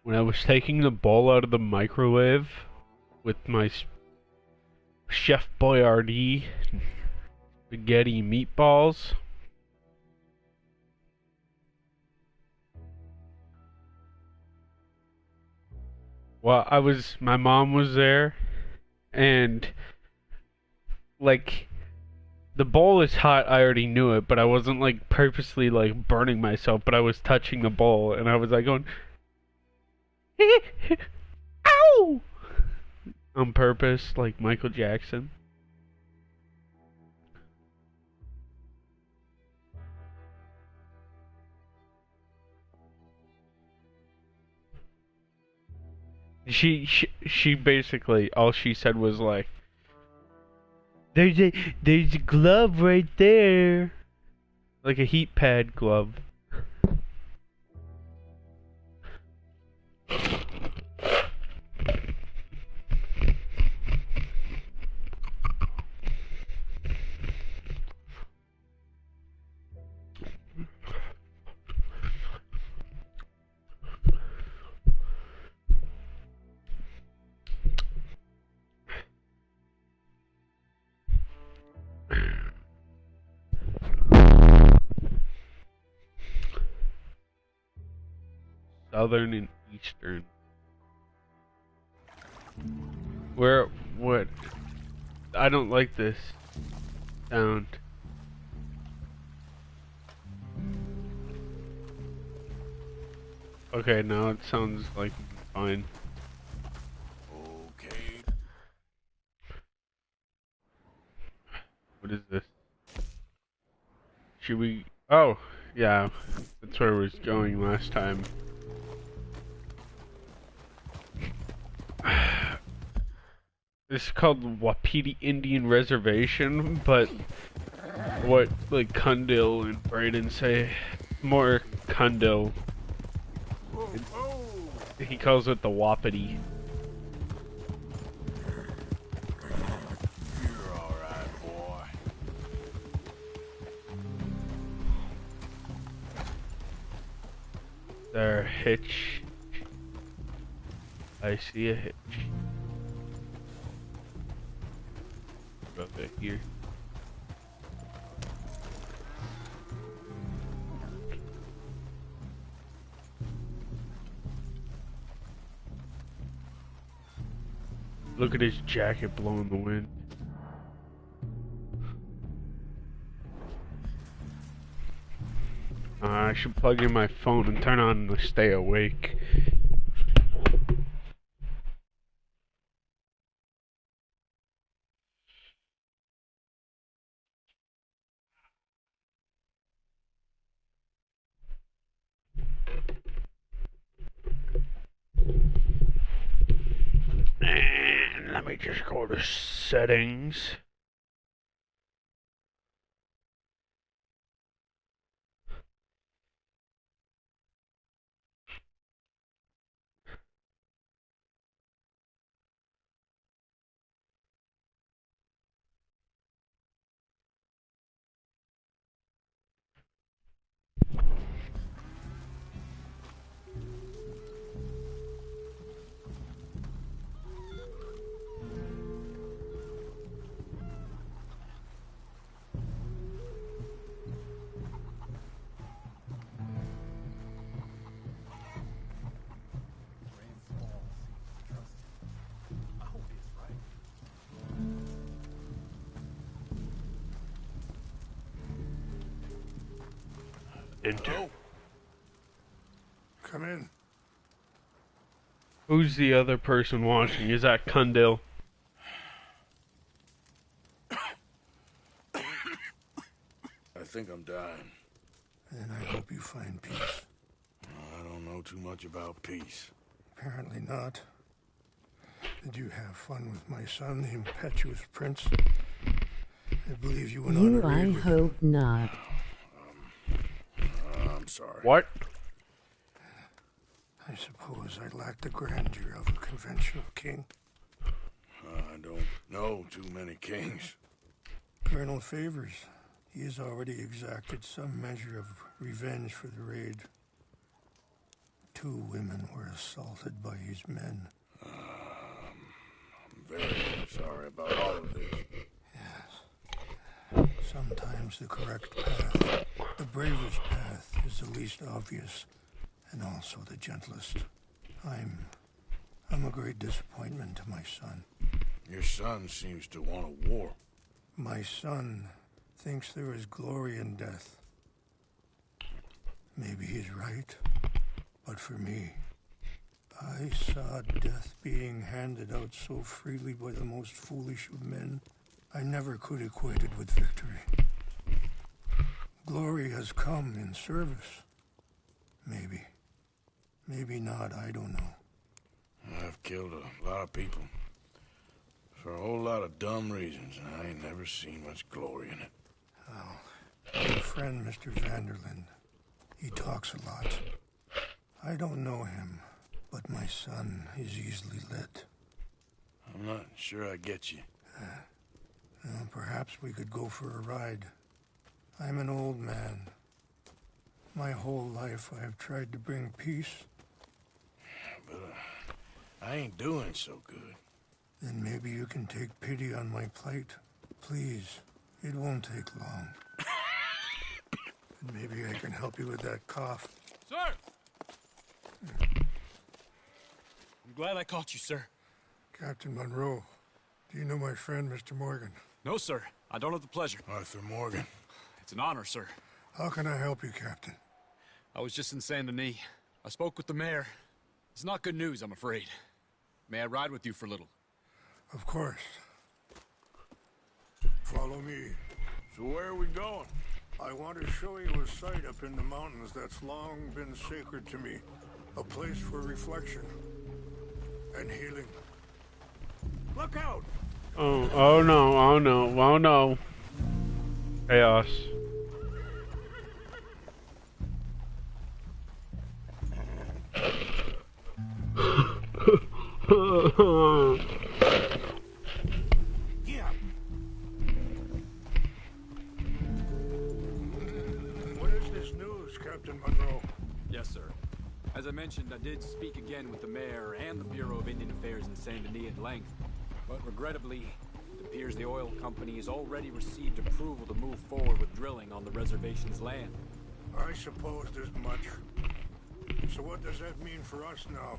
When I was taking the ball out of the microwave with my Chef Boyardee spaghetti meatballs. Well, my mom was there, and like, the bowl is hot, I already knew it, but I wasn't like purposely like burning myself, but I was touching the bowl, and I was like going, ow! On purpose, like Michael Jackson. She basically, all she said was like, there's a glove right there. Like a heat pad glove. Southern and Eastern. What? I don't like this sound. Okay, now it sounds like fine. Okay. What is this? Should we... Oh, yeah. That's where I was going last time. This is called Wapiti Indian Reservation, but what like Kundil and Brayden say, more Kundil. He calls it the Wapiti. You're alright, boy. There, hitch. I see a hitch. Over here. Look at his jacket blowing the wind. I should plug in my phone and turn on the stay awake. And let me just go to settings. Enter. Come in. Who's the other person watching? Is that Kundil? I think I'm dying. And I hope you find peace. I don't know too much about peace. Apparently not. Did you have fun with my son, the impetuous prince? I believe you went on a raid with him. hope not. I'm sorry. What? I suppose I lack the grandeur of a conventional king. I don't know too many kings. Colonel Favors, he has already exacted some measure of revenge for the raid. 2 women were assaulted by his men. I'm very sorry about all of this. Yes. Sometimes the correct path, the bravest path, is the least obvious, and also the gentlest. I'm a great disappointment to my son. Your son seems to want a war. My son thinks there is glory in death. Maybe he's right, but for me, I saw death being handed out so freely by the most foolish of men. I never could equate it with victory. Glory has come in service. Maybe. Maybe not, I don't know. I've killed a lot of people. For a whole lot of dumb reasons, and I ain't never seen much glory in it. Oh, my friend Mr. Vanderlyn, he talks a lot. I don't know him, but my son is easily led. I'm not sure I get you. Perhaps we could go for a ride. I'm an old man. My whole life I have tried to bring peace. But I ain't doing so good. Then maybe you can take pity on my plight. Please, it won't take long. And maybe I can help you with that cough. Sir! I'm glad I caught you, sir. Captain Monroe, do you know my friend, Mr. Morgan? No, sir. I don't have the pleasure. Arthur Morgan. It's an honor, sir. How can I help you, Captain? I was just in Saint Denis. I spoke with the mayor. It's not good news, I'm afraid. May I ride with you for a little? Of course. Follow me. So where are we going? I want to show you a site up in the mountains that's long been sacred to me. A place for reflection and healing. Look out! Oh no, oh no, oh no. Chaos. Yeah. What is this news, Captain Monroe? Yes, sir. As I mentioned, I did speak again with the mayor and the Bureau of Indian Affairs in Saint Denis at length. But regrettably, it appears the oil company has already received approval to move forward with drilling on the reservation's land. I supposed as much. So what does that mean for us now?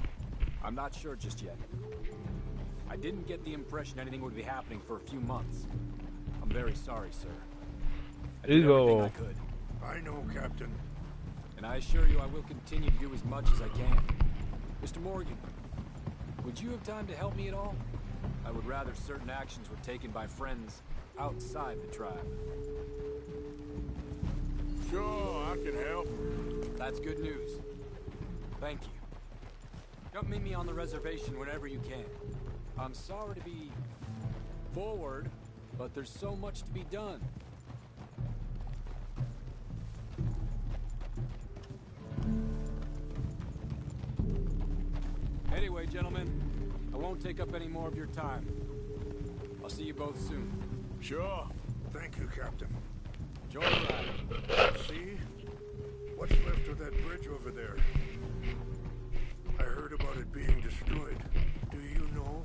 I'm not sure just yet. I didn't get the impression anything would be happening for a few months. I'm very sorry, sir. I did everything I could. I know, Captain. And I assure you I will continue to do as much as I can. Mr. Morgan, would you have time to help me at all? I would rather certain actions were taken by friends outside the tribe. Sure, I can help. That's good news. Thank you. Come meet me on the reservation whenever you can. I'm sorry to be forward, but there's so much to be done. Anyway, gentlemen, I won't take up any more of your time. I'll see you both soon. Sure. Thank you, Captain. Enjoy the ride. See? What's left of that bridge over there? I heard about it being destroyed. Do you know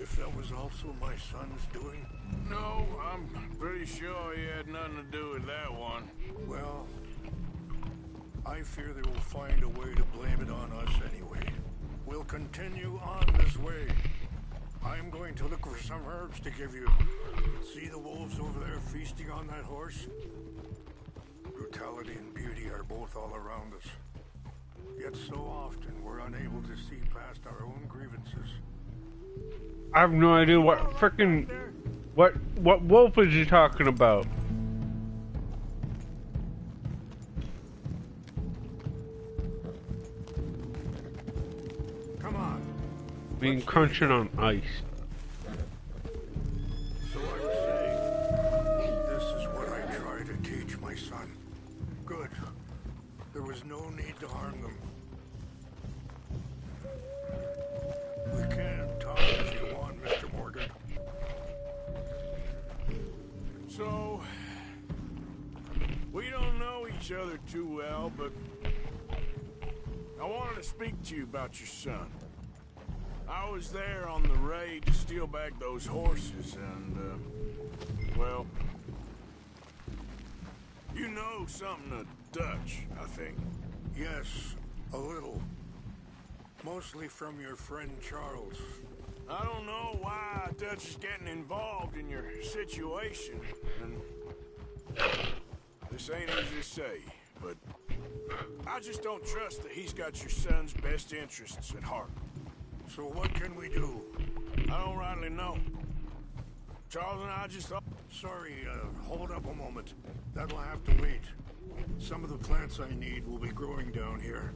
if that was also my son's doing? No, I'm pretty sure he had nothing to do with that one. Well, I fear they will find a way to blame it on us anyway. We'll continue on this way. I'm going to look for some herbs to give you. See the wolves over there feasting on that horse? Brutality and beauty are both all around us. Yet so often we're unable to see past our own grievances. I have no idea what frickin' what wolf is he talking about? Come on. Being crunching on ice. So I was saying, this is what I try to teach my son. Good. There was no need to harm them. We can talk if you want, Mr. Morgan. So, we don't know each other too well, but I wanted to speak to you about your son. I was there on the raid to steal back those horses, and, well... You know something of Dutch, I think. Yes, a little. Mostly from your friend Charles. I don't know why Dutch is getting involved in your situation, and... This ain't easy to say, but... I just don't trust that he's got your son's best interests at heart. So what can we do? I don't rightly know. Charles and I just thought... Sorry, hold up a moment. That'll have to wait. Some of the plants I need will be growing down here.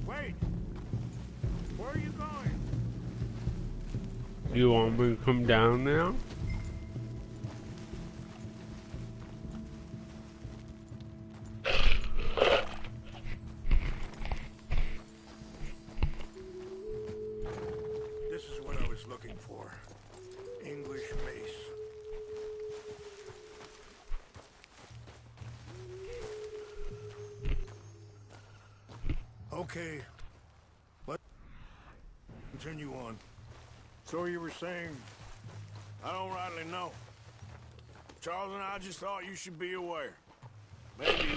Wait! Where are you going? You want me to come down now? This is what I was looking for. English mace. Okay. Let's continue on. So you were saying... I don't rightly know. Charles and I just thought you should be aware. Maybe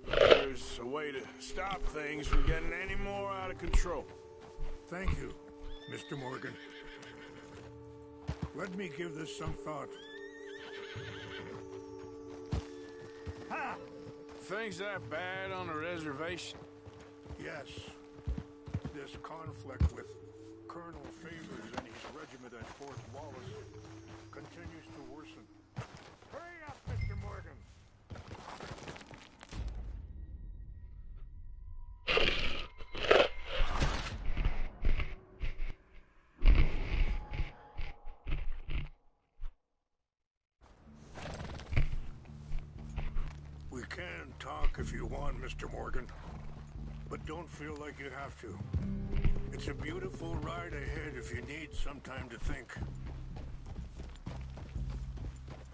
there's a way to stop things from getting any more out of control. Thank you, Mr. Morgan. Let me give this some thought. Ha! Things that bad on the reservation? Yes. This conflict with Colonel Favors and his regiment at Fort Wallace continues to worsen. Hurry up, Mr. Morgan! We can talk if you want, Mr. Morgan. But don't feel like you have to. It's a beautiful ride ahead if you need some time to think.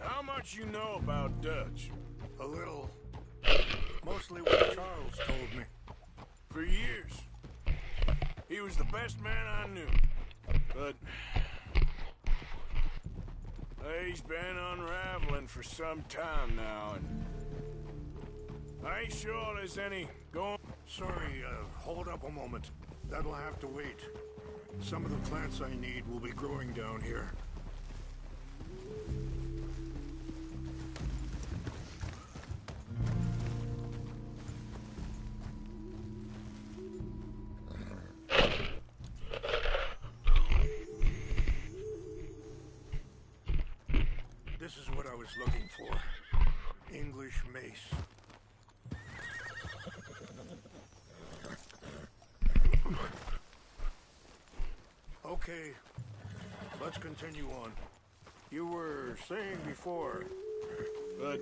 How much you know about Dutch? A little. Mostly what Charles told me. For years. He was the best man I knew. But... he's been unraveling for some time now, and... I ain't sure there's any going... Sorry, hold up a moment. That'll have to wait. Some of the plants I need will be growing down here. This is what I was looking for. English mace. Okay, let's continue on. You were saying before... But...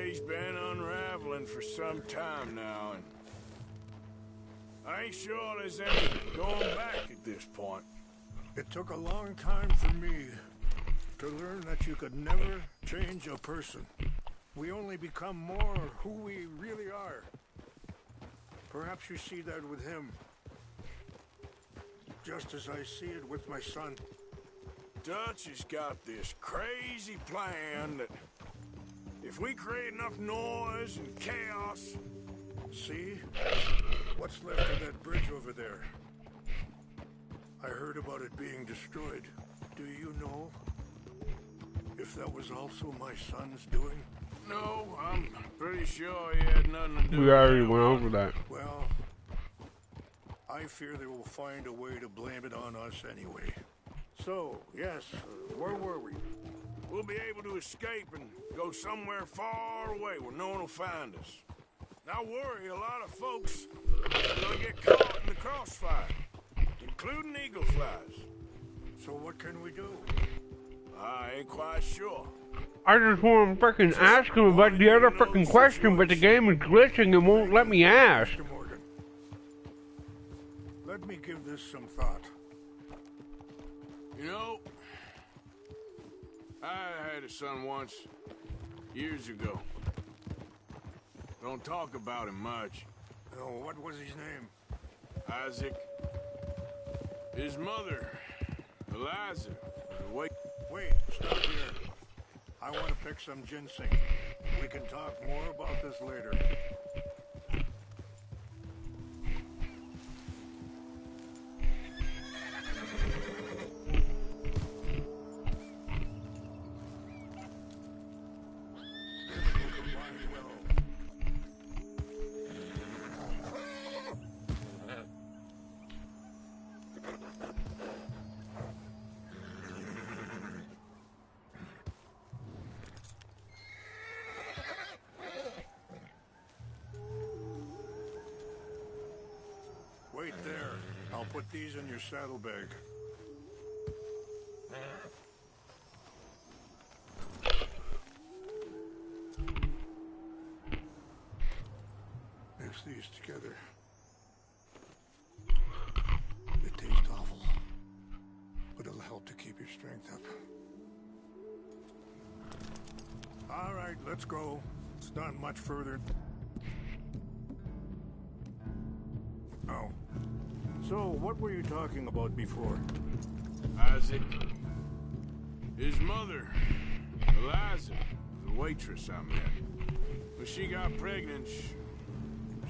he's been unraveling for some time now, and... I ain't sure there's any going back at this point. It took a long time for me to learn that you could never change a person. We only become more who we really are. Perhaps you see that with him. Just as I see it with my son. Dutch has got this crazy plan that if we create enough noise and chaos... See? What's left of that bridge over there? I heard about it being destroyed. Do you know if that was also my son's doing? No, I'm pretty sure he had nothing to do with it. We already went over that. Well, I fear they will find a way to blame it on us anyway. So, yes, where were we? We'll be able to escape and go somewhere far away where no one will find us. Now worry, a lot of folks are gonna get caught in the crossfire, including eagle flies. So what can we do? I ain't quite sure. I just want to frickin' ask him about the other frickin' question, but the game is glitching and won't let me ask. Mr. Morgan, let me give this some thought. You know, I had a son once. Years ago. Don't talk about him much. Oh, what was his name? Isaac. His mother, Eliza, was Wait, stop here. I want to pick some ginseng. We can talk more about this later. Wait there. I'll put these in your saddlebag. Mix these together. It tastes awful, but it'll help to keep your strength up. All right, let's go. It's not much further. Oh. So, what were you talking about before? Isaac. His mother, Eliza, was a waitress I met. When she got pregnant,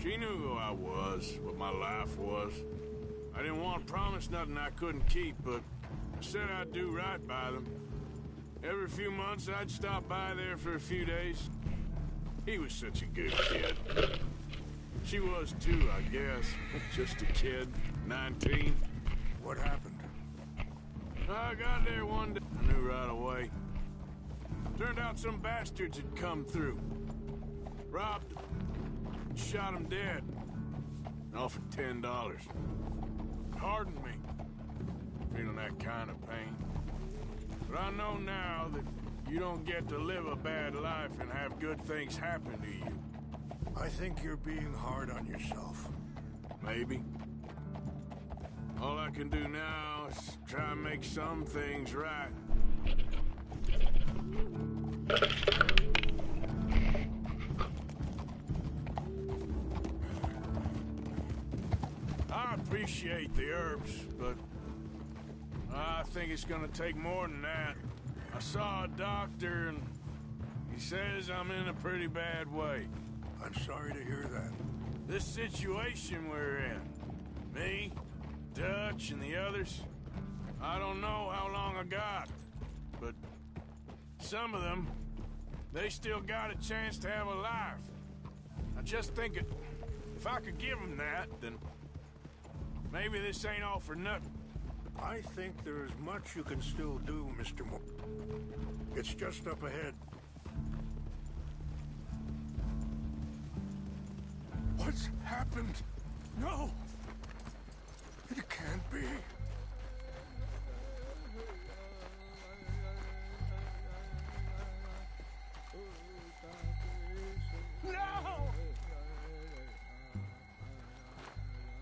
she knew who I was, what my life was. I didn't want to promise nothing I couldn't keep, but I said I'd do right by them. Every few months, I'd stop by there for a few days. He was such a good kid. She was too, I guess. Just a kid, 19. What happened? I got there one day. I knew right away. Turned out some bastards had come through. Robbed him. Shot him dead. Offered $10. Hardened me. Feeling that kind of pain. But I know now that you don't get to live a bad life and have good things happen to you. I think you're being hard on yourself. Maybe. All I can do now is try and make some things right. I appreciate the herbs, but I think it's gonna take more than that. I saw a doctor and he says I'm in a pretty bad way. I'm sorry to hear that. This situation we're in, me, Dutch, and the others, I don't know how long I got, but some of them, they still got a chance to have a life. I just think if I could give them that, then maybe this ain't all for nothing. I think there is much you can still do, Mr. Moore. It's just up ahead. What's happened? No! It can't be. No!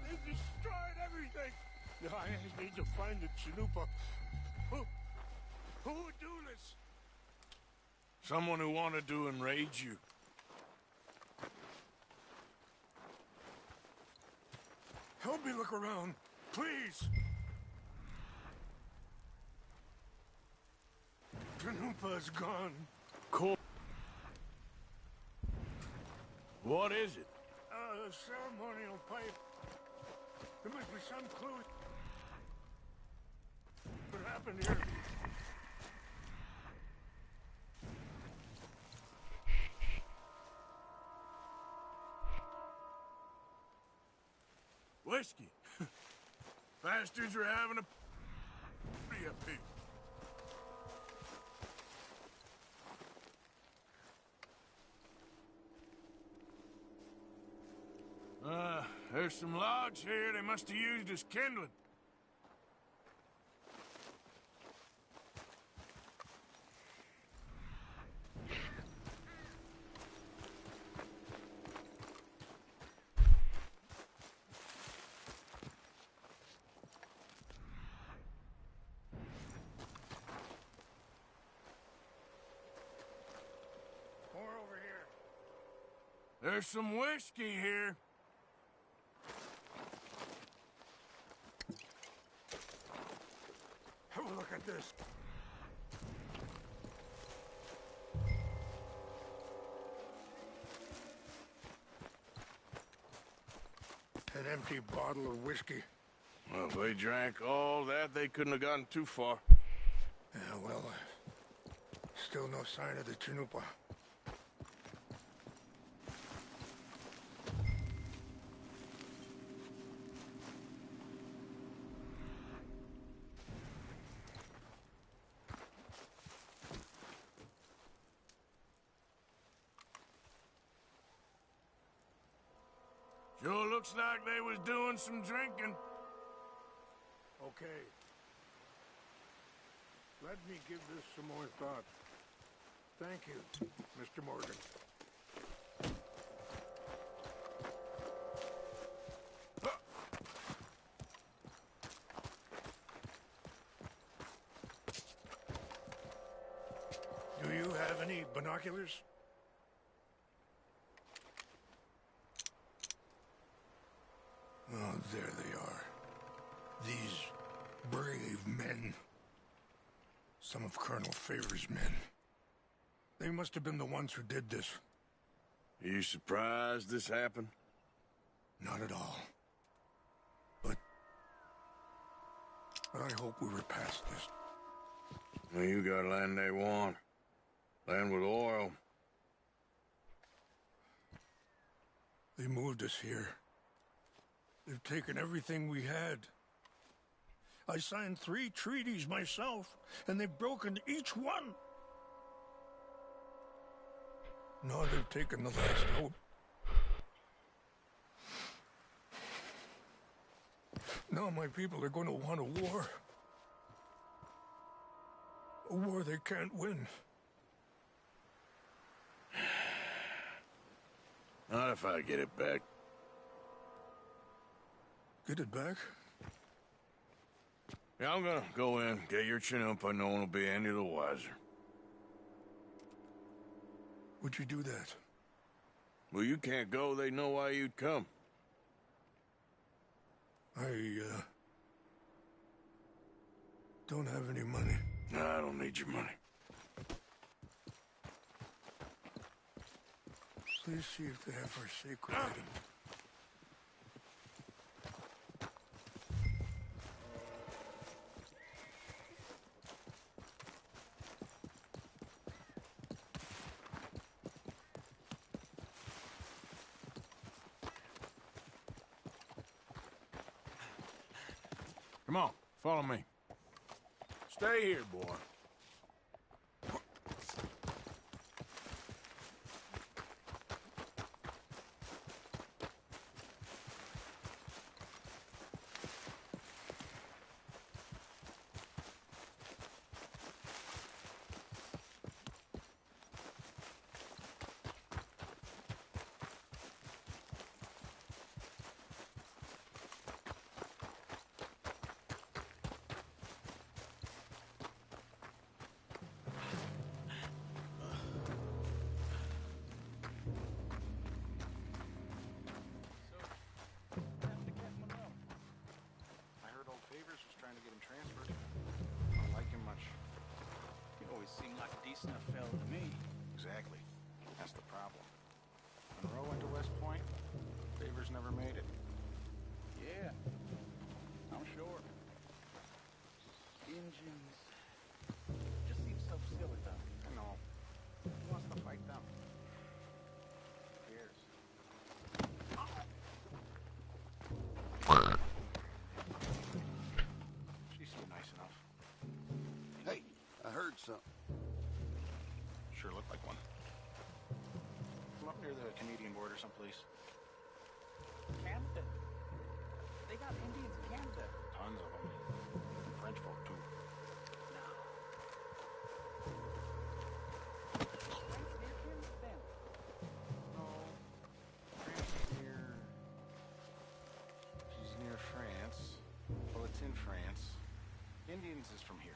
They destroyed everything! I need to find the Chalupa. Who would do this? Someone who wanted to enrage you. Help me look around, please. Chalupa is gone. Cool. What is it? A ceremonial pipe. There must be some clue. What happened here? Whiskey. Bastards are having a party up here. There's some logs here they must have used as kindling. There's some whiskey here. Have a look at this. An empty bottle of whiskey. Well, if they drank all that, they couldn't have gotten too far. Yeah, well, still no sign of the Chanupa. Sure looks like they was doing some drinking. Okay. Let me give this some more thought. Thank you, Mr. Morgan. Do you have any binoculars? Oh, there they are. These brave men. Some of Colonel Favor's men. They must have been the ones who did this. Are you surprised this happened? Not at all. But I hope we were past this. Well, you got land they want. Land with oil. They moved us here. They've taken everything we had. I signed 3 treaties myself, and they've broken each one. Now they've taken the last hope. Now my people are going to want a war. A war they can't win. Not if I get it back. Get it back? Yeah, I'm gonna go in, get your Chanupa, no one will be any the wiser. Would you do that? Well, you can't go, they know why you'd come. I don't have any money. No, I don't need your money. Please see if they have our sacred items. Come on, follow me. Stay here, boy. I heard old Favors was trying to get him transferred. I don't like him much. He always seemed like a decent enough fella to me. Exactly. That's the problem. Monroe went to West Point. Favors never made it. Yeah, I'm sure. Engines. Just seems so silly, though. I know. Who wants to fight them? Who cares? She seemed nice enough. Hey, I heard something. Sure looked like one. Come up near the Canadian border someplace. Canada. They got Indians in Canada. Tons of them. French folk, too. Right near Canada, then. No. France is near... She's near France. Well, it's in France. Indians is from here.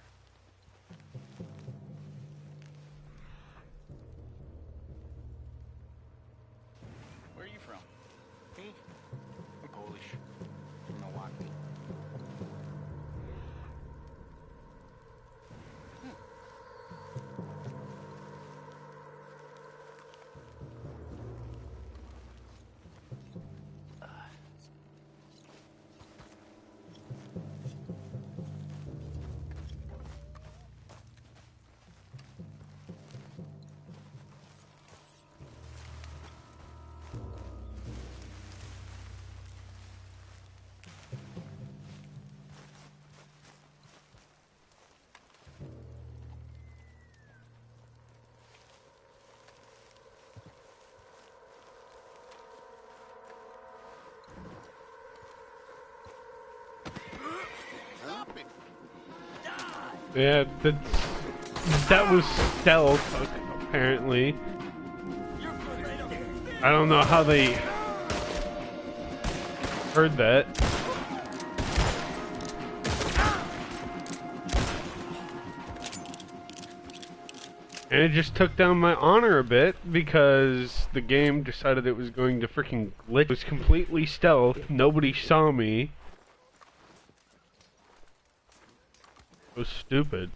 Yeah, that was stealth, apparently. I don't know how they heard that. And it just took down my honor a bit because the game decided it was going to freaking glitch. It was completely stealth. Nobody saw me. It was stupid.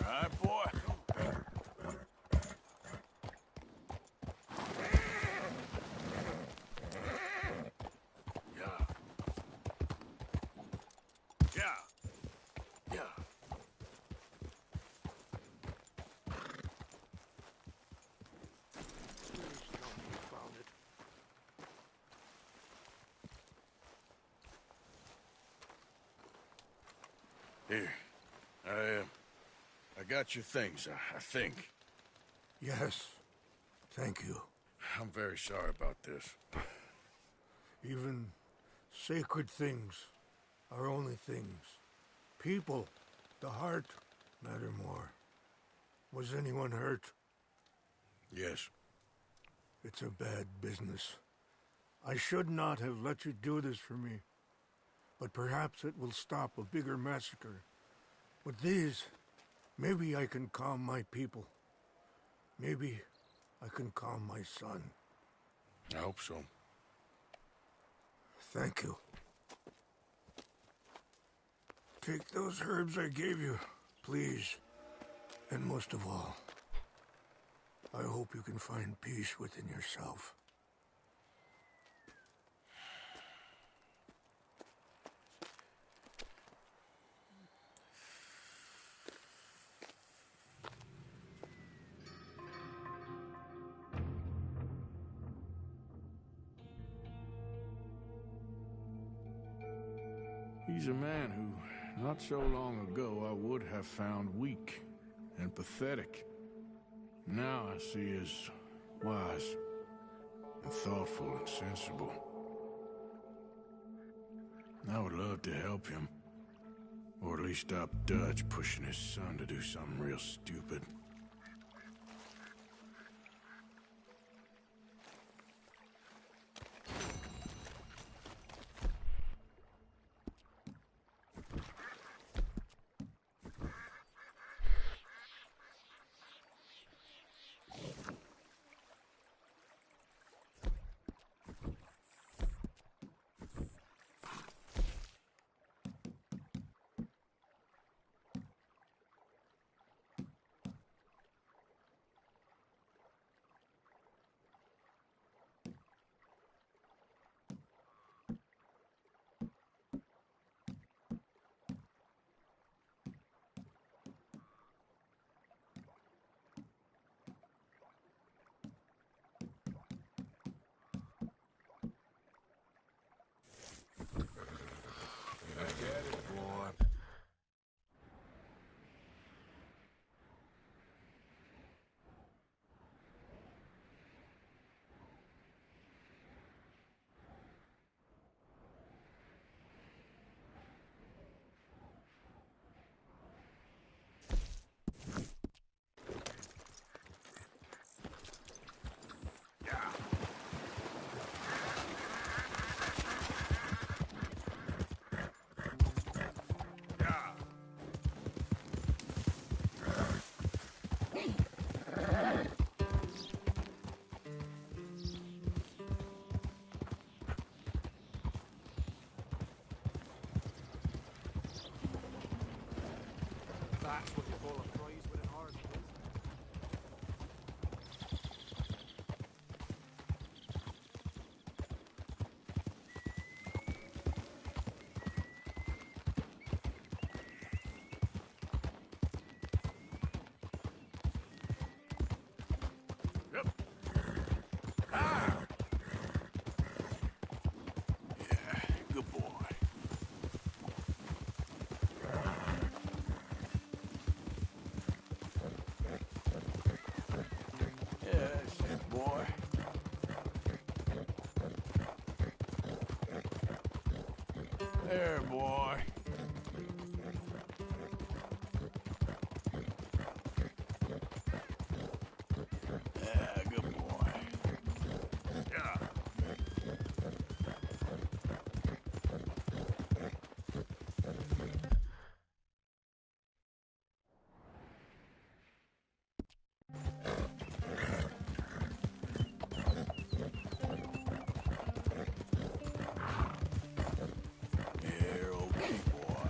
All right, boy. Yeah. Yeah. Yeah. Please tell me you found it. Here. I got your things, I think. Yes. Thank you. I'm very sorry about this. Even sacred things are only things. People, the heart, matter more. Was anyone hurt? Yes. It's a bad business. I should not have let you do this for me. But perhaps it will stop a bigger massacre. With these, maybe I can calm my people. Maybe I can calm my son. I hope so. Thank you. Take those herbs I gave you, please. And most of all, I hope you can find peace within yourself. He's a man who, not so long ago, I would have found weak and pathetic. Now I see as wise and thoughtful and sensible. I would love to help him. Or at least stop Dutch pushing his son to do something real stupid. There, boy. Yeah, good boy. Yeah. You're okay, boy.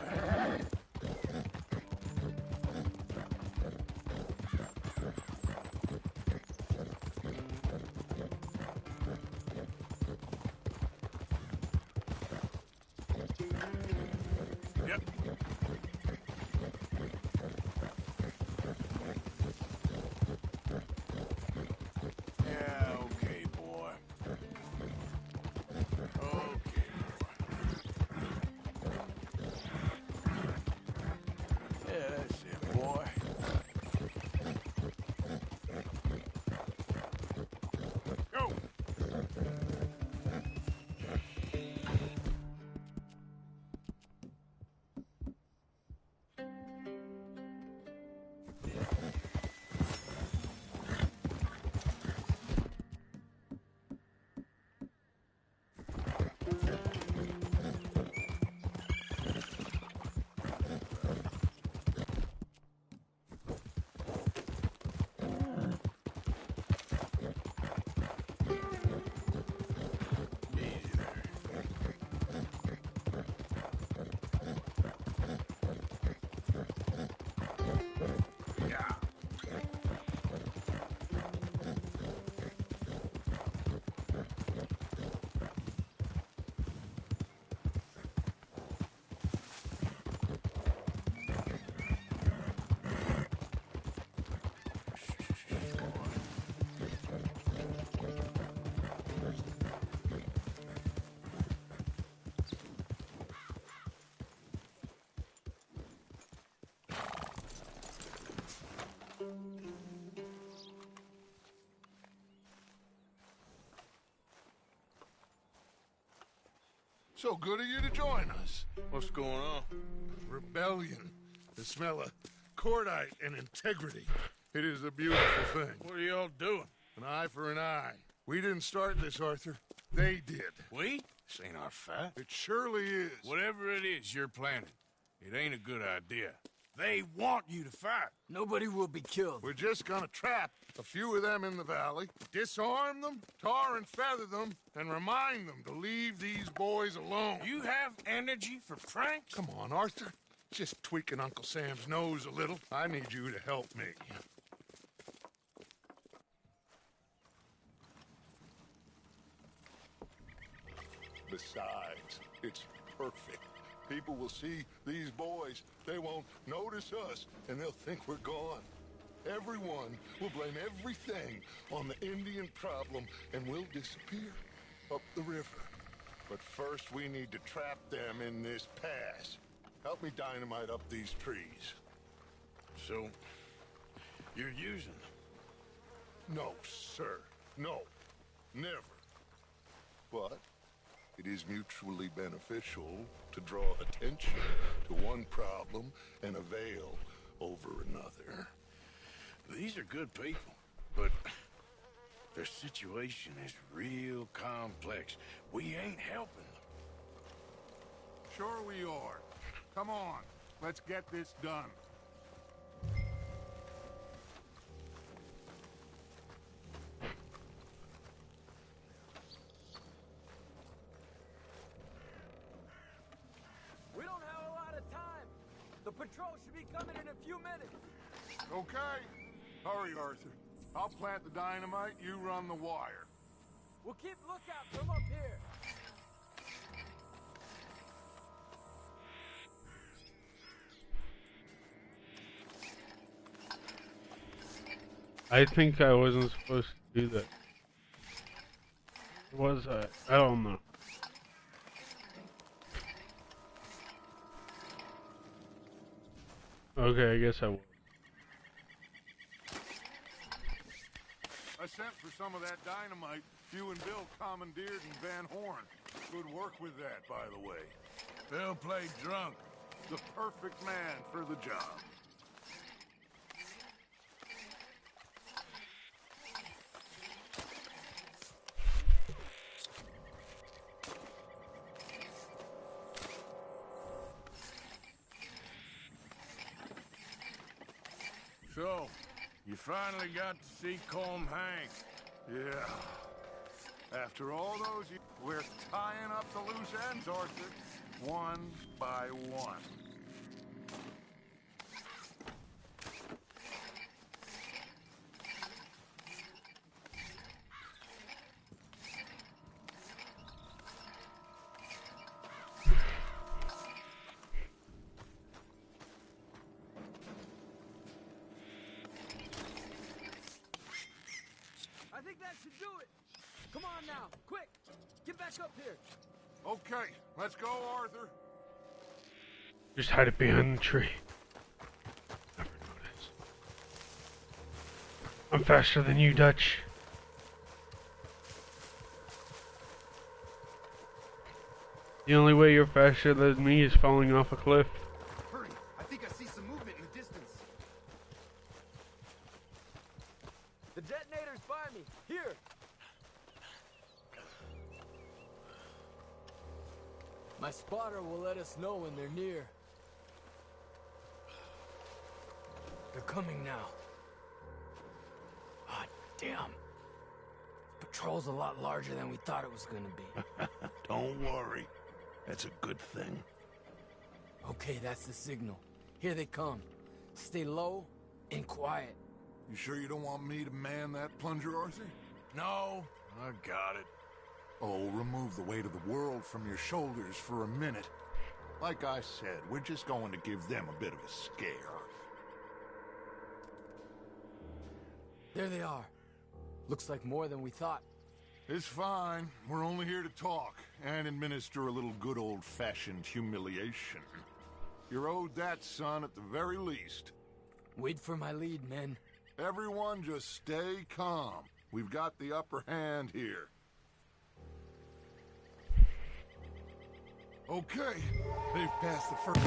Yep. Yeah, okay, boy. Okay, boy. Yeah, that's it, boy. Go! Easy there. Yeah. So good of you to join us. What's going on? Rebellion. The smell of cordite and integrity. It is a beautiful thing. What are y'all doing? An eye for an eye. We didn't start this, Arthur. They did. We? This ain't our fight. It surely is. Whatever it is you're planning, it ain't a good idea. They want you to fight. Nobody will be killed. We're just gonna trap a few of them in the valley, disarm them, tar and feather them, and remind them to leave these boys alone. You have energy for pranks? Come on, Arthur. Just tweaking Uncle Sam's nose a little. I need you to help me. Besides, it's perfect. People will see these boys. They won't notice us, and they'll think we're gone. Everyone will blame everything on the Indian problem, and we'll disappear up the river. But first, we need to trap them in this pass. Help me dynamite up these trees. So, you're using them? No, sir. No. Never. But it is mutually beneficial to draw attention to one problem and avail over another. These are good people, but their situation is real complex. We ain't helping them. Sure we are. Come on, let's get this done. We don't have a lot of time. The patrol should be coming in a few minutes. Okay. Hurry, Arthur. I'll plant the dynamite, you run the wire. We'll keep lookout from up here. I think I wasn't supposed to do that. Was I? I don't know. Okay, I guess I was. I sent for some of that dynamite you and Bill commandeered in Van Horn. Good work with that, by the way. Phil played drunk. The perfect man for the job. So, you finally got to see Colm Hank. Yeah. After all those years, we're tying up the loose ends, Arthur. One by one. I think that should do it. Come on now, quick! Get back up here. Okay, let's go, Arthur. Just hide it behind the tree. Never notice. I'm faster than you, Dutch. The only way you're faster than me is falling off a cliff. Hurry! I think I see some movement in the distance. The detonator's by me. Here. My spotter will let us know when they're near. They're coming now. Ah, damn. Patrol's a lot larger than we thought it was gonna be. Don't worry. That's a good thing. Okay, that's the signal. Here they come. Stay low and quiet. You sure you don't want me to man that plunger, Arthur? No, I got it. Oh, remove the weight of the world from your shoulders for a minute. Like I said, we're just going to give them a bit of a scare. There they are. Looks like more than we thought. It's fine. We're only here to talk and administer a little good old-fashioned humiliation. You're owed that, son, at the very least. Wait for my lead, men. Everyone just stay calm. We've got the upper hand here. Okay, they've passed the first...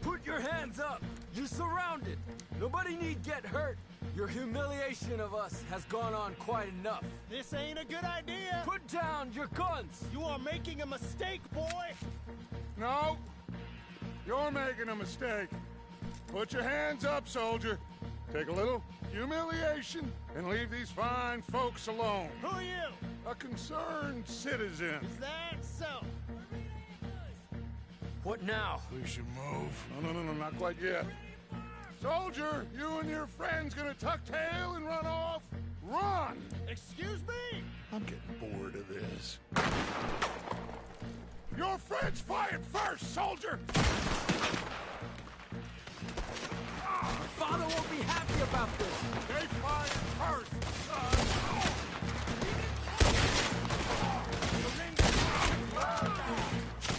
Put your hands up! You're surrounded! Nobody need get hurt! Your humiliation of us has gone on quite enough. This ain't a good idea. Put down your guns! You are making a mistake, boy. No, you're making a mistake. Put your hands up, soldier. Take a little humiliation and leave these fine folks alone. Who are you? A concerned citizen. Is that so? What now? We should move. No, not quite yet. Soldier, you and your friends gonna tuck tail and run off? Run! Excuse me? I'm getting bored of this. Your friends fired first, soldier! My father won't be happy about this! They fired first!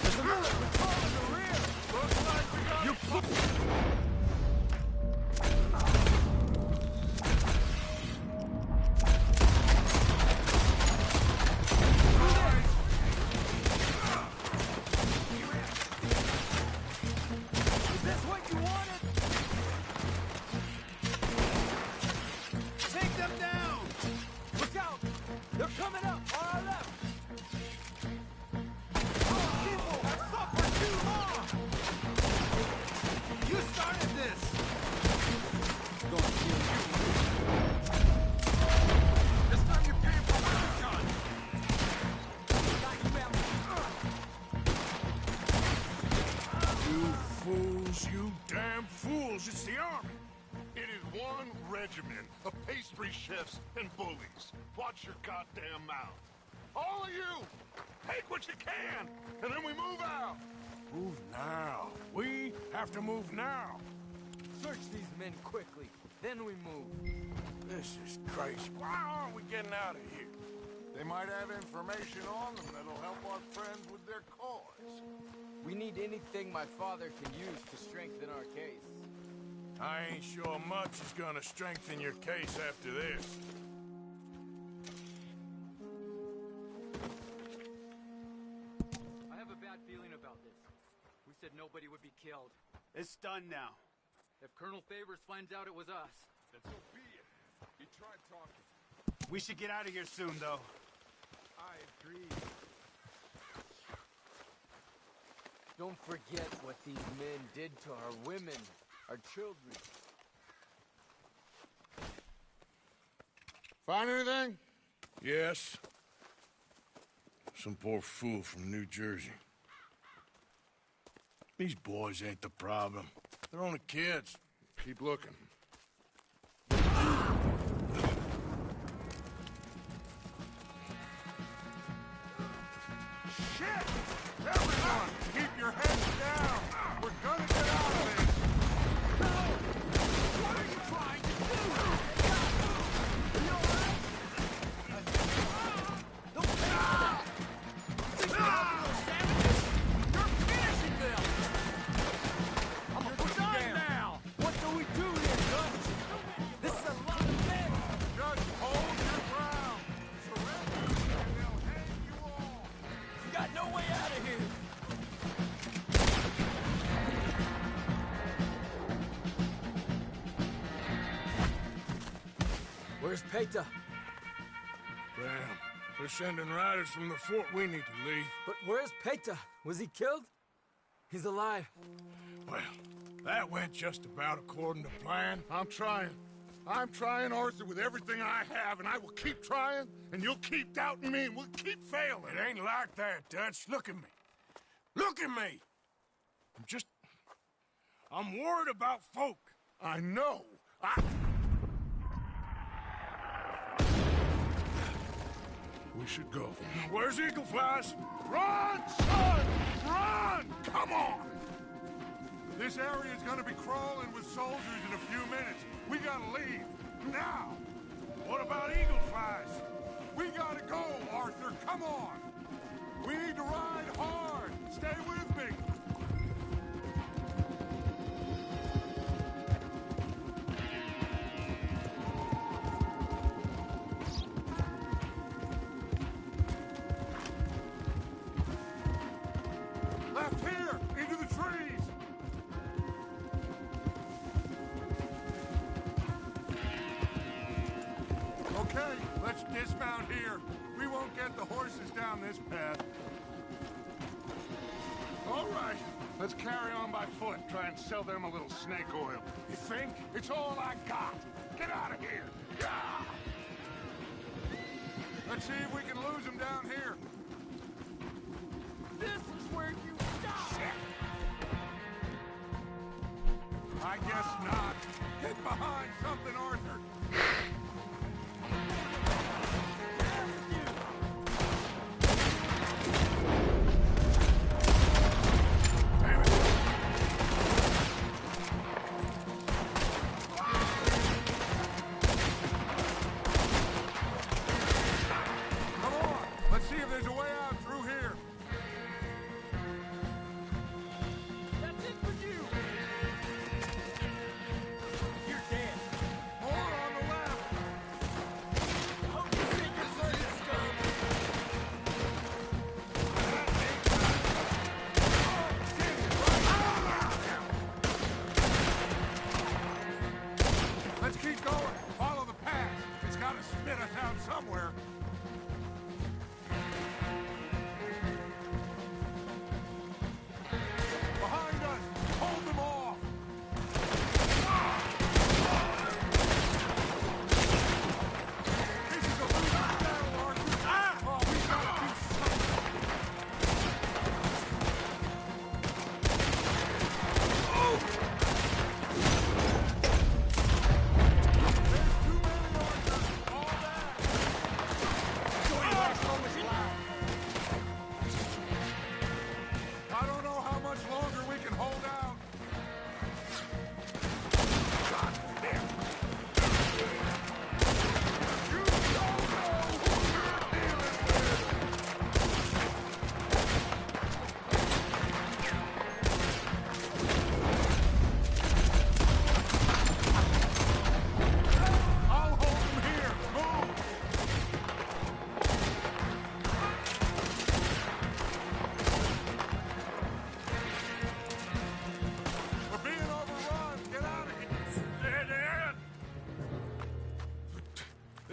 There's another patrol in the rear! Looks like we got you. Is this what you wanted? Take them down! Look out! They're coming up on our left! Our people have suffered too long! You started this! Gonna kill you. This time you're paying for my gun! Got you, man. You fools, you damn fools. It's the army. It is one regiment of pastry chefs and bullies. Watch your goddamn mouth. All of you, take what you can, and then we move out. Move now. We have to move now. Search these men quickly, then we move. This is crazy. Why aren't we getting out of here? They might have information on them that'll help our friends with their cause. We need anything my father can use to strengthen our case. I ain't sure much is gonna strengthen your case after this. said nobody would be killed. It's done now. If Colonel Favors finds out it was us... Then so be it. He tried talking. We should get out of here soon, though. I agree. Don't forget what these men did to our women, our children. Find anything? Yes. Some poor fool from New Jersey. These boys ain't the problem. They're only kids. Keep looking. Shit! Everyone, keep your heads down! We're gonna get out of this! What are you trying to do? Are you alright? Don't take that! Think you're helping those savages? You're finishing them! I'm gonna put you down now! What do we do here, Dutch? This is a lot of men! Just hold your ground! Surrender and they'll hang you all! You got no way out of here! Where's Peta? Damn. They're sending riders from the fort. We need to leave. But where's Peta? Was he killed? He's alive. Well, that went just about according to plan. I'm trying. I'm trying, Arthur, with everything I have, and I will keep trying, and you'll keep doubting me, and we'll keep failing. It ain't like that, Dutch. Look at me. Look at me! I'm worried about folk. I know. We should go. Where's Eagle Flies? Run, son! Run! Come on! This area is gonna be crawling with soldiers in a few minutes. We gotta leave. Now! What about Eagle Flies? We gotta go, Arthur. Come on! We need to ride hard. Stay with me. Left here! Into the trees! Okay, let's dismount here. We won't get the horses down this path. All right, let's carry on by foot. Try and sell them a little snake oil. You think? It's all I got. Get out of here. Yeah! Let's see if we can lose them down here. This is where you stop! Shit! I guess not. Get behind something, Arthur. Come on, let's see if there's a way out through here. That's it for you! You're dead. More on the left.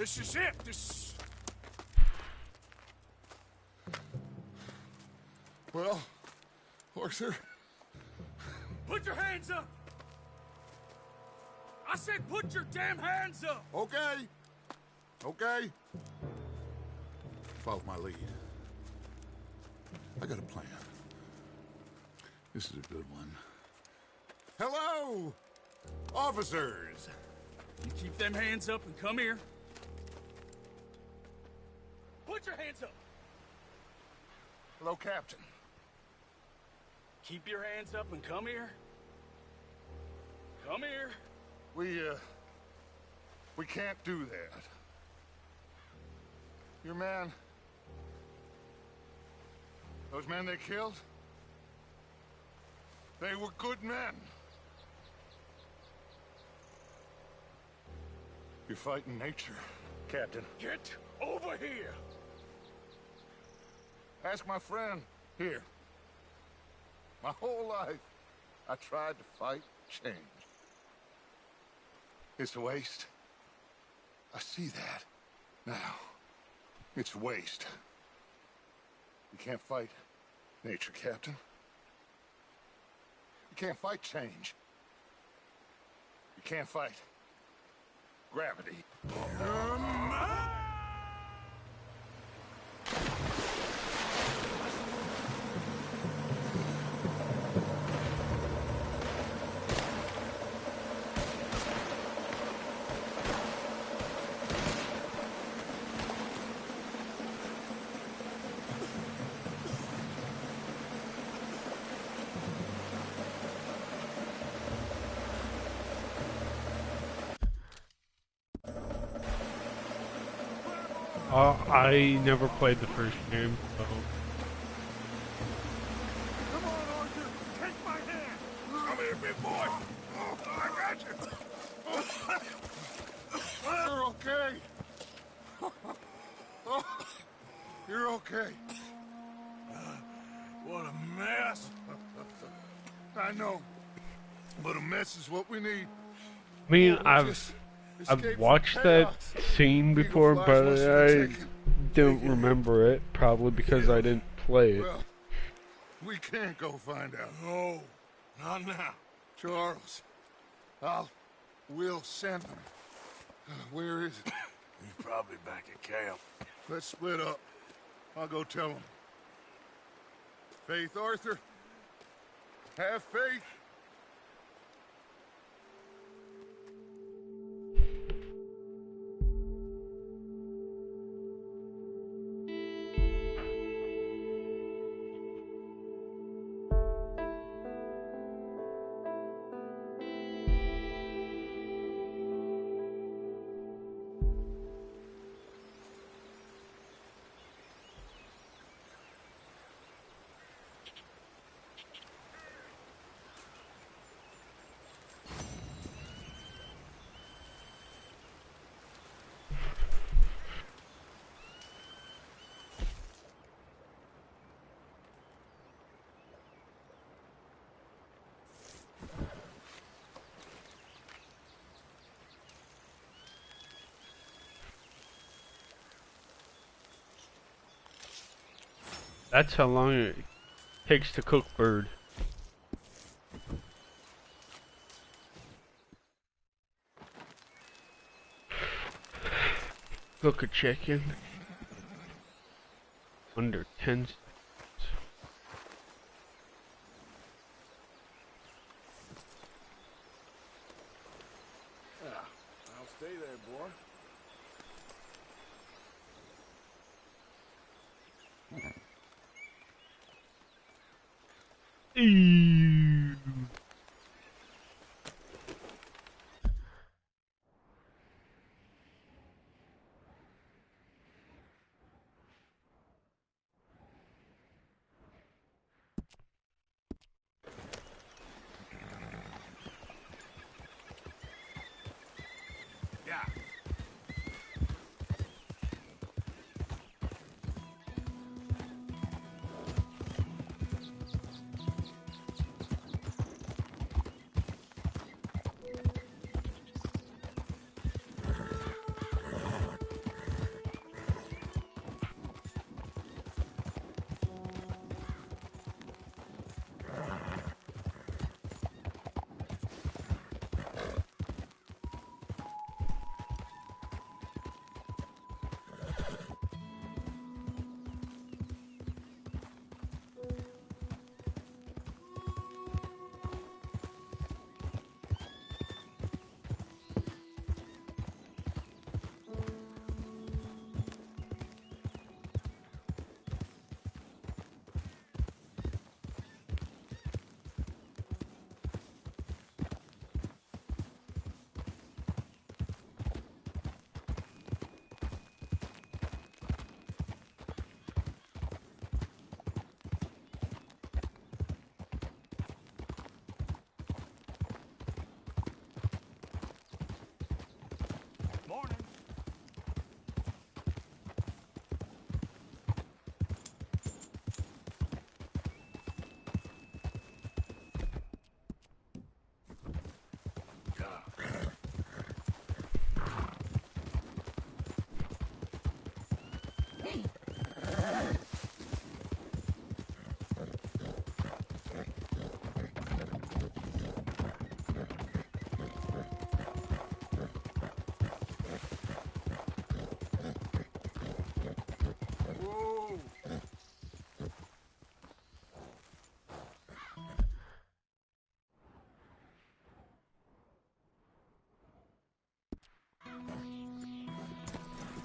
This is it. This... Well, Arthur? Put your hands up! I said put your damn hands up! Okay. Okay. Follow my lead. I got a plan. This is a good one. Hello, officers. You keep them hands up and come here. Put your hands up! Hello, Captain. Keep your hands up and come here. Come here. We can't do that. Your man... Those men they killed? They were good men. You're fighting nature, Captain. Get over here! Ask my friend here. My whole life, I tried to fight change. It's a waste. I see that now. It's a waste. You can't fight nature, Captain. You can't fight change. You can't fight gravity. I never played the first game, so... Come on, Arthur! Take my hand! Come here, big boy! Oh, I got you! You're okay! Oh, you're okay. What a mess! I know, but a mess is what we need. I mean, Just I've escape watched from that chaos. scene before, Eagle but Flies wants to be I taken. don't remember it, probably because I didn't play it. Well, we can't go find out. No, not now. Charles, we'll send him. Where is it? He's probably back at camp. Let's split up. I'll go tell him. Faith, Arthur. Have faith. That's how long it takes to cook bird. Cook a chicken. Under 10 seconds. Yeah, I'll stay there, boy. Ew. Yeah.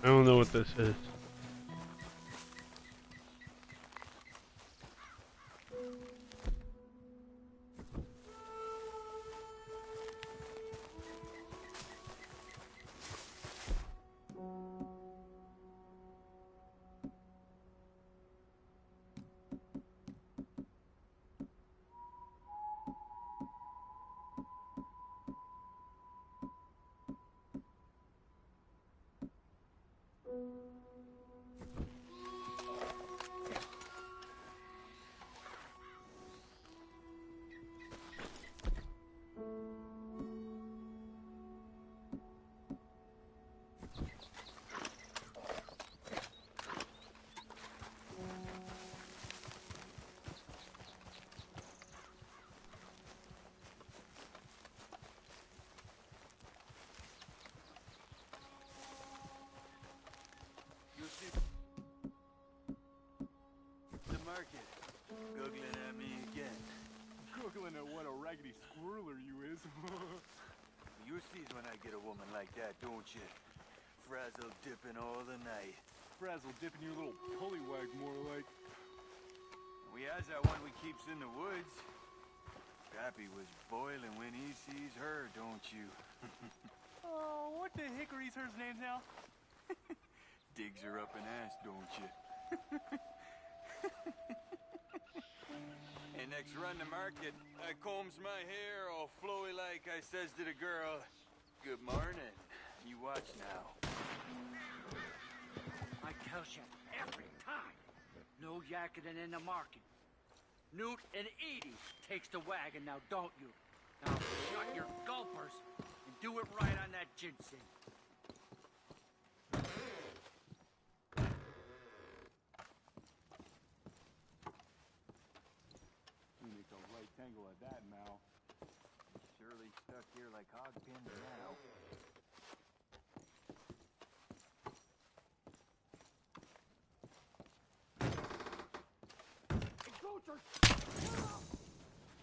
I don't know what this is. The market. Googling at me again. Googling at what a raggedy squirreler you is. You sees when I get a woman like that, don't you? Frazzle dipping all the night. Frazzle dipping your little pullywag more like. We has that one we keeps in the woods. Pappy was boiling when he sees her, don't you? Oh, what the hickory's her name now? Digs her up an ass, don't you? And next run to market, I combs my hair all flowy like I says to the girl, "Good morning." You watch now. I tell you every time, no yakking in the market. Newt and Edie takes the wagon now, don't you? Now shut your gulpers and do it right on that ginseng. You make a right tangle at that now. Surely stuck here like hog pins now. Soldiers, shut up!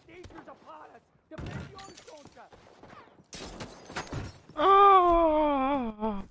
Nature's upon us! Defend your soldier! Oh!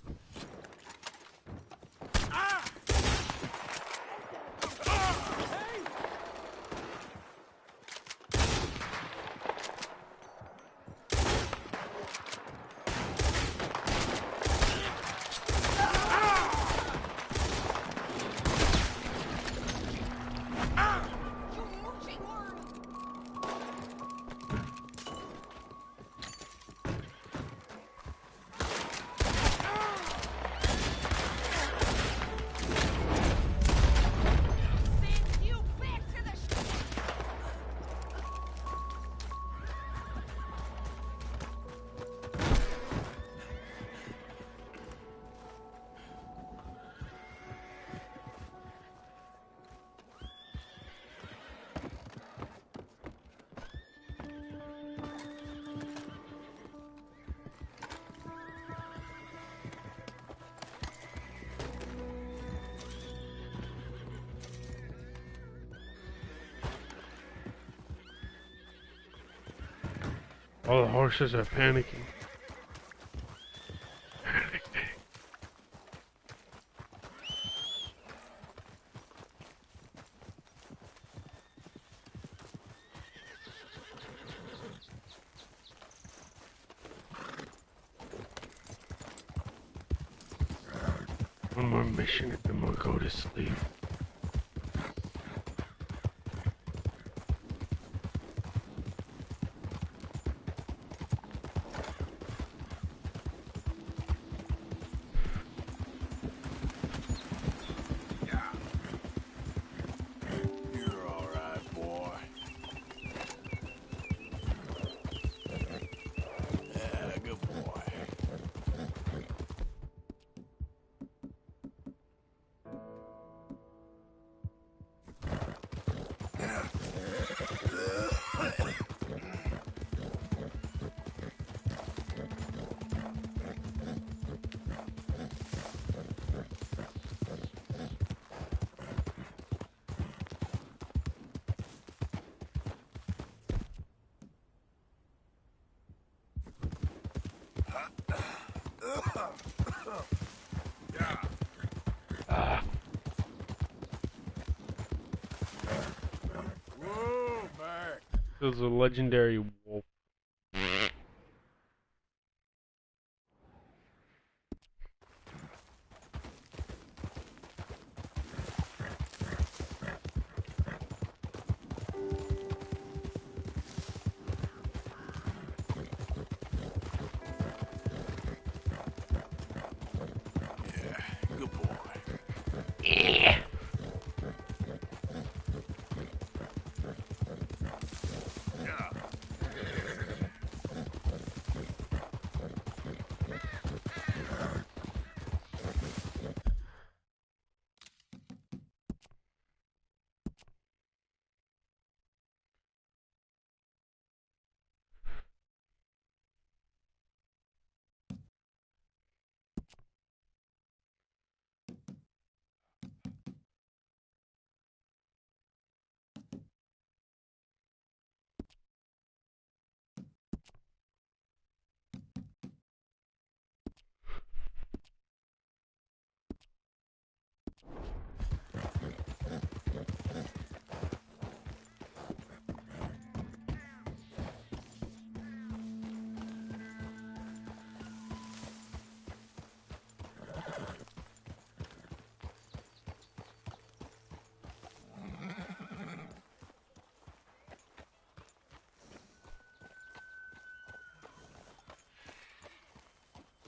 All the horses are panicking. One more mission and then we'll go to sleep. You're all right, boy. Yeah, good boy. Kills a legendary wolf. Good boy. Yeah.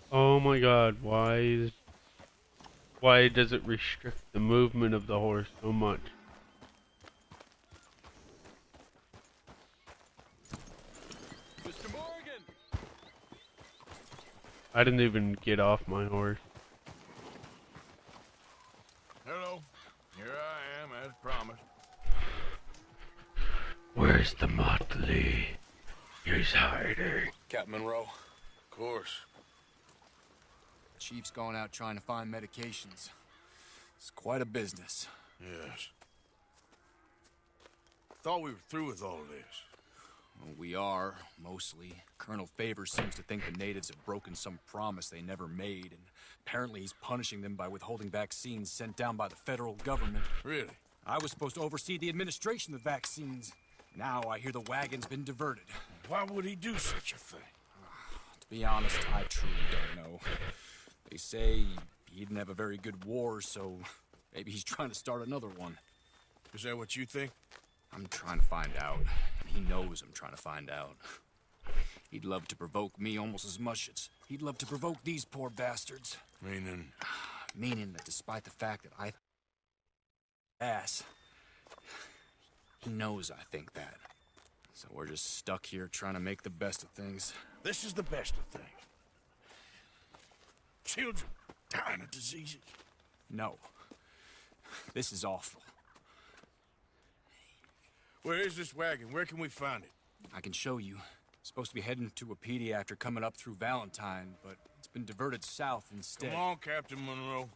Oh my god, why does it restrict the movement of the horse so much? Mr. Morgan! I didn't even get off my horse. Hello. Here I am, as promised. Where's the motley? He's hiding. Captain Monroe. Of course. Chief's going out trying to find medications. It's quite a business. Yes. Thought we were through with all this. Well, we are, mostly. Colonel Favors seems to think the natives have broken some promise they never made, and apparently he's punishing them by withholding vaccines sent down by the federal government. Really? I was supposed to oversee the administration of the vaccines. Now I hear the wagon's been diverted. Why would he do such a thing? To be honest, I truly don't know. They say he didn't have a very good war, so maybe he's trying to start another one. Is that what you think? I'm trying to find out. And he knows I'm trying to find out. He'd love to provoke me almost as much as he'd love to provoke these poor bastards. Meaning? Meaning that despite the fact that I ass, he knows I think that. So we're just stuck here trying to make the best of things. This is the best of things. Children dying of diseases. No. This is awful. Where is this wagon? Where can we find it? I can show you. It's supposed to be heading to a PD after coming up through Valentine, but it's been diverted south instead. Come on, Captain Monroe.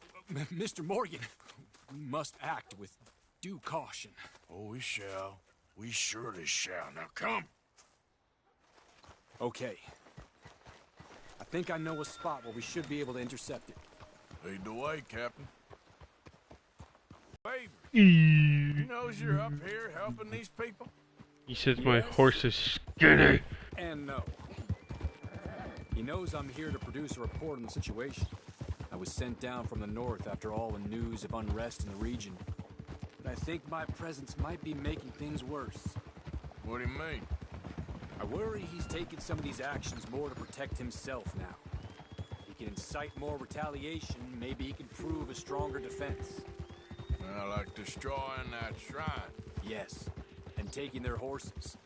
Mr. Morgan, we must act with due caution. Oh, we shall. We surely shall. Now come. Okay. I think I know a spot where we should be able to intercept it. Lead the way, Captain. Favor. He knows you're up here helping these people? He says my horse is skinny. And no. He knows I'm here to produce a report on the situation. I was sent down from the north after all the news of unrest in the region. But I think my presence might be making things worse. What do you mean? I worry he's taking some of these actions more to protect himself now. He can incite more retaliation, maybe he can prove a stronger defense. Like destroying that shrine. Yes, and taking their horses.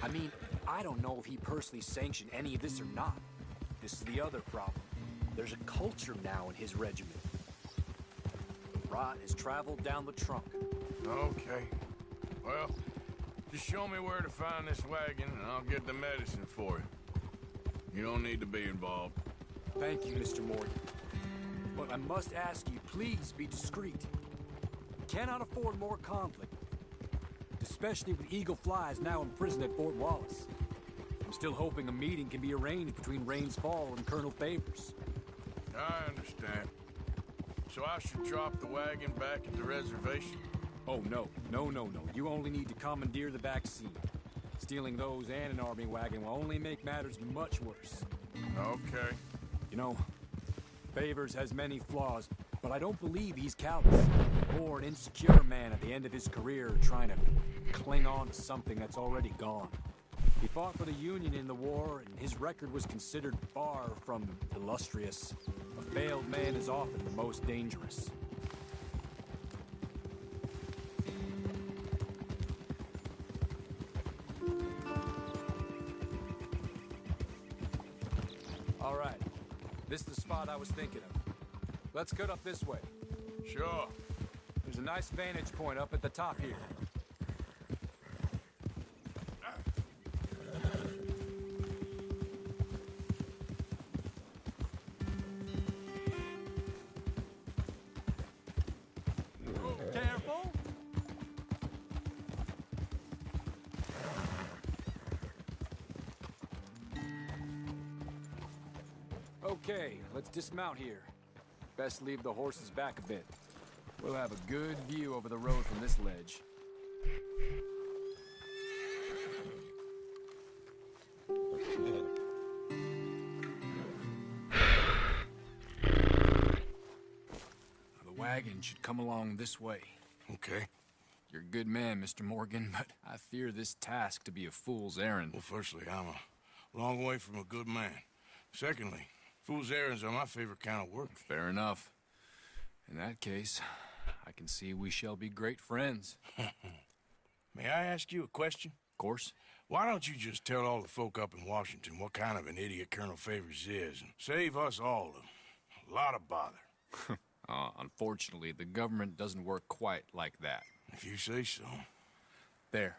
I mean, I don't know if he personally sanctioned any of this or not. This is the other problem. There's a culture now in his regiment. The rot has traveled down the trunk. Okay. Well, just show me where to find this wagon and I'll get the medicine for you. You don't need to be involved. Thank you, Mr. Morgan. But I must ask you, please be discreet. We cannot afford more conflict. Especially with Eagle Flies now imprisoned at Fort Wallace. I'm still hoping a meeting can be arranged between Rains Fall and Colonel Favors. I understand. So I should drop the wagon back at the reservation? Oh, no. No. You only need to commandeer the vaccine. Stealing those and an army wagon will only make matters much worse. Okay. You know, Favors has many flaws, but I don't believe he's callous. Or an insecure man at the end of his career trying to cling on to something that's already gone. He fought for the Union in the war, and his record was considered far from illustrious. A failed man is often the most dangerous. All right. This is the spot I was thinking of. Let's cut up this way. Sure. There's a nice vantage point up at the top here. Careful. Okay, let's dismount here. Best leave the horses back a bit. We'll have a good view over the road from this ledge. The wagon should come along this way. Okay. You're a good man, Mr. Morgan, but I fear this task to be a fool's errand. Well, firstly, I'm a long way from a good man. Secondly, fool's errands are my favorite kind of work. Fair enough. In that case, I can see we shall be great friends. May I ask you a question? Of course. Why don't you just tell all the folk up in Washington what kind of an idiot Colonel Favors is and save us all a lot of bother? Unfortunately, the government doesn't work quite like that. If you say so. There.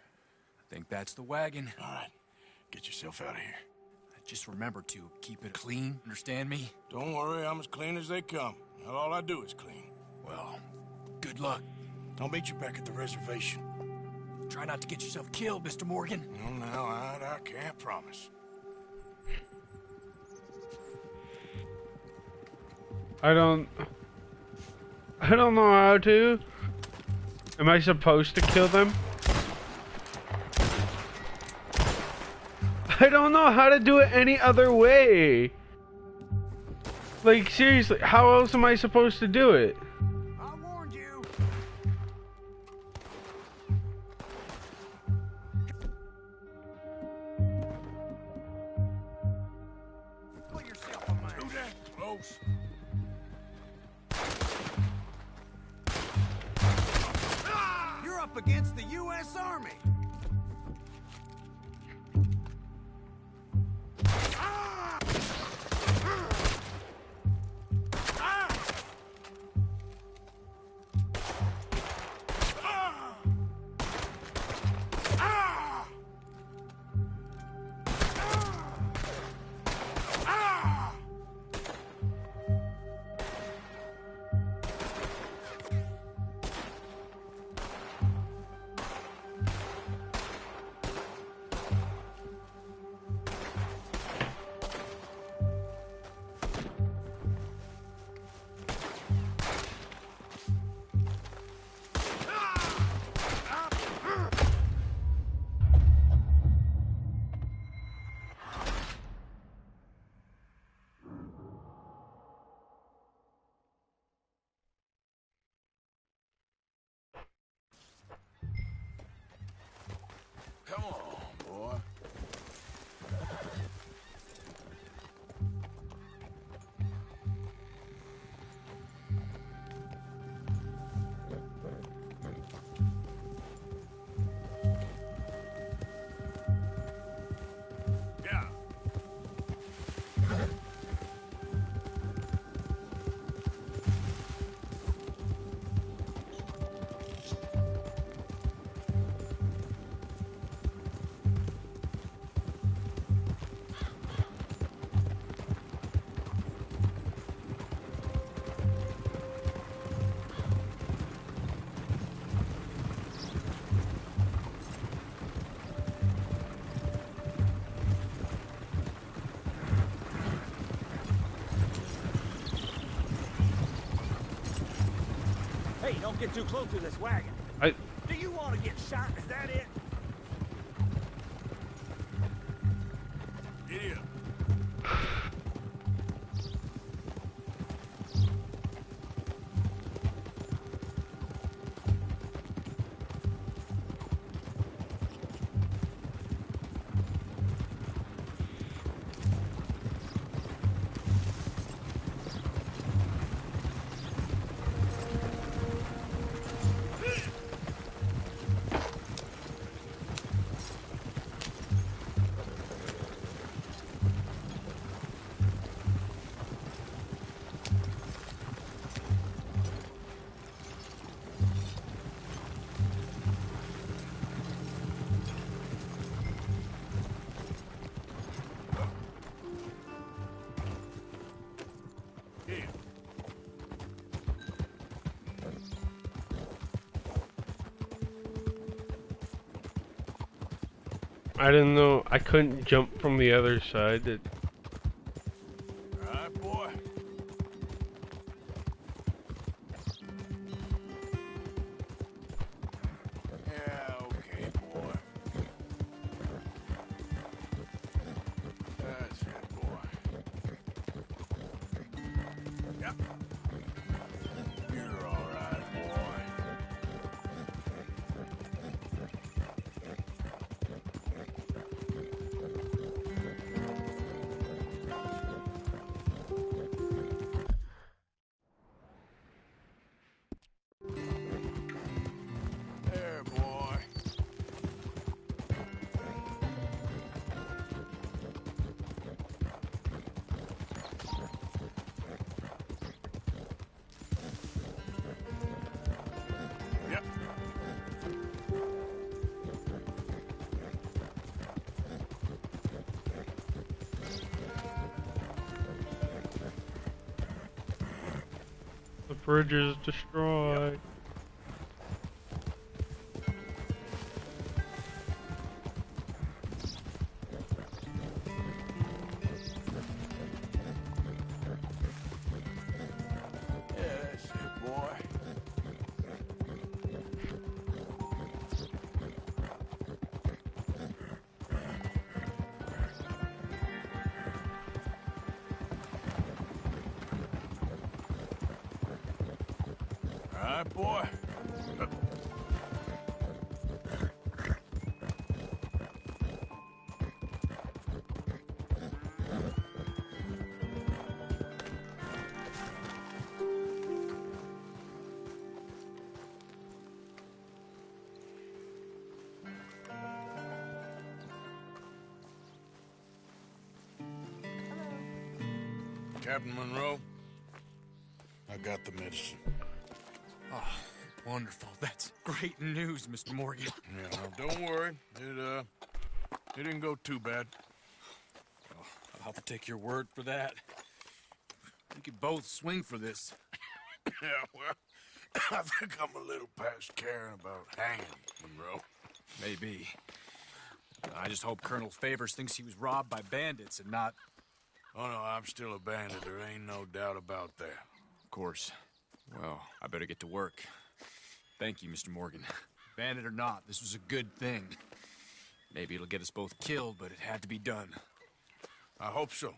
I think that's the wagon. All right. Get yourself out of here. Just remember to keep it clean, understand me? Don't worry, I'm as clean as they come. Not all I do is clean. Well, good luck. I'll meet you back at the reservation. Try not to get yourself killed, Mr. Morgan. No, no, I can't promise. I don't know how to. Am I supposed to kill them? I don't know how to do it any other way. Like, seriously, how else am I supposed to do it? I warned you. Put yourself a man. Do that close. You're up against the U.S. Army. Come on, boy. Yeah. Hey, don't get too close to this wagon. Do you want to get shot? Is that it? I didn't know I couldn't jump from the other side. Alright, boy. Yeah, okay, boy. That's it, boy. Yep. You're all right, boy. There, boy. Yep. The bridge is destroyed. Yeah, that's it, boy. All right, boy. Captain Monroe, I got the medicine. Oh, wonderful. That's great news, Mr. Morgan. Yeah, no, don't worry. It didn't go too bad. Oh, I'll have to take your word for that. We could both swing for this. Yeah, well, I think I'm a little past caring about hanging, Monroe. Maybe. I just hope Colonel Favors thinks he was robbed by bandits and not... Oh, no, I'm still a bandit. There ain't no doubt about that. Of course. Well, I better get to work. Thank you, Mr. Morgan. Bandit or not, this was a good thing. Maybe it'll get us both killed, but it had to be done. I hope so.